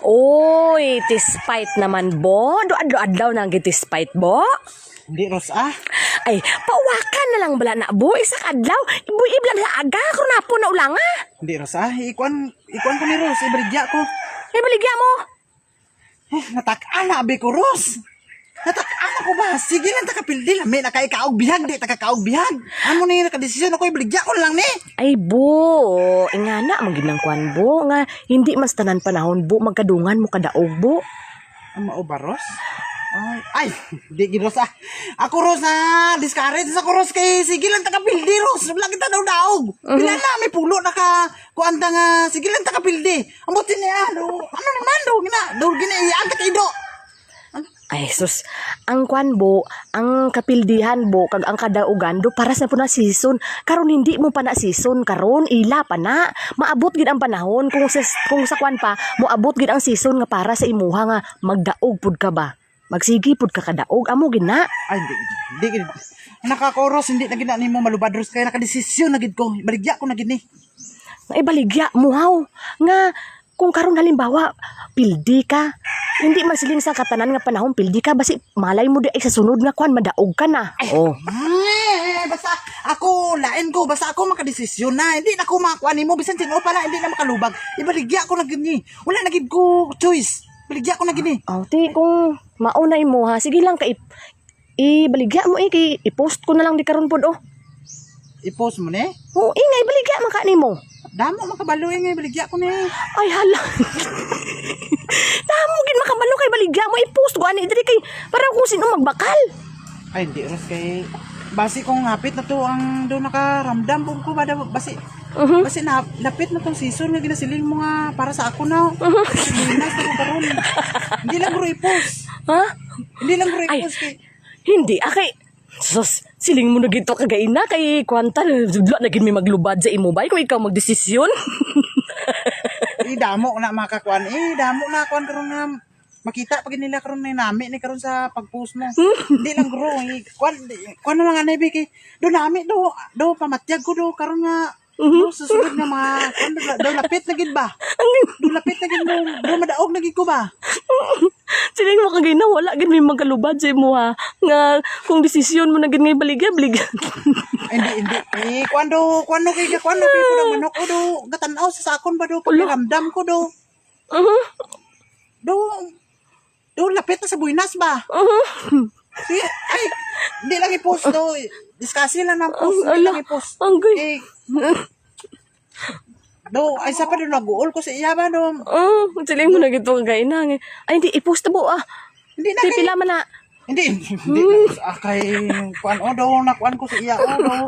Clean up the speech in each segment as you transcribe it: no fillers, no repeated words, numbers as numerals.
Oy, tispite naman, bo. Do-adlaw nang gitispite, bo. Hindi, Ros, Ay, pawakan na lang bala na, bo. Isa kadlaw. Iblang sa aga. Kung napo na ulang, ha? Hindi, Ros, Ikuan ko ni Ros. Ibaligya ko. Ay, baligya mo. Natak-an na, abi ko, Ros. Natak-an ako ba? Sige lang, takapildi lang. May nakaikaog bihag, di takakaog bihag. Ano na yung nakadesisyon ako, ibaligya ko lang, ni. Ay, bo. Ingana, maging kwan, bo. Nga, hindi mas tanan panahon, bo. Magkadungan mo kadaog, bo. Ang mauba, Ros? Ay, di, Ros, Ako, Ros, discourage ako, Ros, kay sige lang, takapildi, Ros. Wala kita daw-daog. Pila na, may pulo na ka. Kuanda nga, sige lang, takapildi. Ang buti niya, ano naman, ginaiyan ka tido. Ay, sus. Ang kwan, bo, ang kapildihan, bo, kag ang kadaugan, do, para sa po na season. Karon hindi mo pa na season. Karon ila pa na. Maabot gid ang panahon. Kung sa kwan pa, moabot gid ang season nga para sa imuha nga magdaog pud ka ba. Magsigi pud ka kadaog. Amo gid na. Ay, hindi. Nakakoros, hindi na gina ni mo malubad, Ros. Kaya nakadesisyon na gid ko. Baligya ko na gid ni. Ay, baligya mo, haw. Nga, kung karon halimbawa, pildi ka. Hindi man siling sa katanan nga panahon, pildi ka. Basi malay mo di ay sa sunod nga kwan, madaog ka na. Oh. Basta ako, lain ko. Basta ako makadesisyon na. Hindi na ako makakuha ni mo. Bisan sino pala, hindi na makalubag. Ibaligya ko na gid ni. Wala na gid ko choice. Baligya ko na gid ni. Oh, ti, kung maunay mo ha, sige lang ka ibaligya mo kay i-post ko na lang di karon pod oh. I-post mo ni. Oo, ingay baligya man ka nimo. Damo makabalo nga baligya ko ni. Ay hala. Damo gid makabalo kay baligya mo i-post ko ani diri kay para kung sino magbakal. Ay, hindi, Ros, kay basi kong hapit na to ang doon nakaramdam ko ba basi. Basi napit na tong season nga ginasiling mo nga para sa ako na. Dinas ako karon. Hindi lang bro i-post. Ha? Hindi lang bro Ay, i-post kay. hindi akay. Sus, siling mo na gito kagaina kay kwanta dudla na gid mi maglubad sa imo bay kung ikaw magdesisyon. Damo na makakuan. Damo na kuan karon nga makita pag nila karon na nami ni karon sa pag-post mo. Hindi lang bro, kuan na lang anay kay do nami do pamatyag ko do karon nga susunod nga mga kuan do lapit na gid ba? Do lapit na gid do madaog na gid ko ba? Siling mo kagaina wala gid may magkalubad sa imo ha. Nga kung desisyon mo na gid ngay baligya. Hindi. Kuan do kay ko do manok ko do gatanaw sa sakon ba do pakiramdam ko do. Do lapit na sa buinas ba? Ay, hindi lang i-post do. Discuss lang ng post. Hindi lang i-post. Angay. Ay sa pa do nag-uol ko sa iya ba do. Siling mo na gito kagaina. Ay, hindi ipost na bo ah. Hindi na Pila man na. Hindi na kay kuan do nakuan ko sa iya do.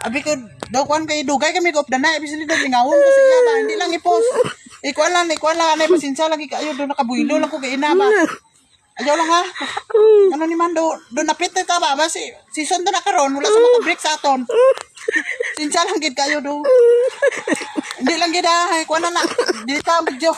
Abi ko do kuan kay dugay kami go up na ibig sabihin do lingawon ko sa iya ba. Hindi lang i-post. Ikuan lang anay pasensya lagi kayo do nakabuilo lang ko kay ina ba. Ayaw lang ha. Ano ni man do napit na ka ba si season do na karon wala sa maka-break sa aton. Sinsya lang gid kayo do. Hindi lang gid kuan na. Dili ka video.